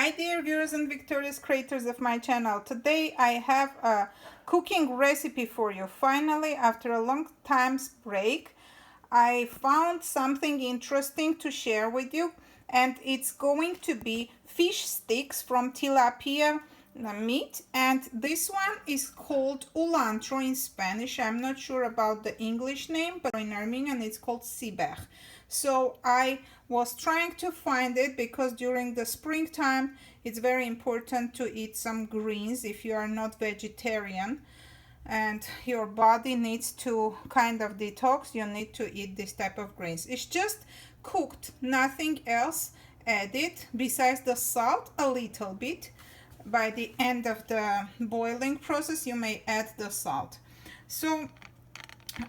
Hi dear viewers and victorious creators of my channel. Today I have a cooking recipe for you. Finally, after a long time's break, I found something interesting to share with you, and it's going to be fish sticks from tilapia meat, and this one is called culantro in Spanish. I'm not sure about the English name, but in Armenian it's called sibech. So I was trying to find it because during the springtime it's very important to eat some greens if you are not vegetarian and your body needs to kind of detox. You need to eat this type of greens. It's just cooked, nothing else added besides the salt, a little bit. By the end of the boiling process you may add the salt. So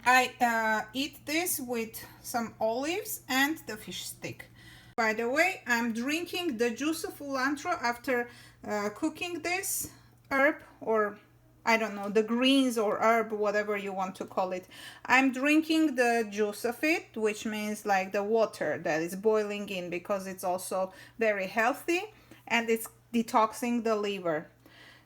I eat this with some olives and the fish stick. By the way, I'm drinking the juice of culantro after cooking this herb, or I don't know, the greens or herb, whatever you want to call it. I'm drinking the juice of it, which means like the water that is boiling in, because it's also very healthy and it's detoxing the liver.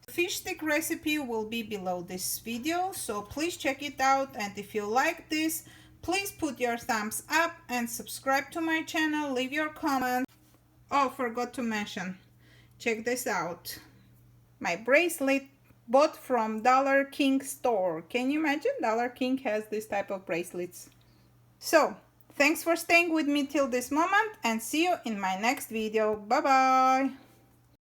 Fish stick recipe will be below this video, so please check it out, and if you like this, please put your thumbs up and subscribe to my channel, leave your comment. Oh, forgot to mention, check this out, my bracelet bought from Dollar King store. Can you imagine? Dollar King has this type of bracelets. So thanks for staying with me till this moment, and see you in my next video. Bye bye.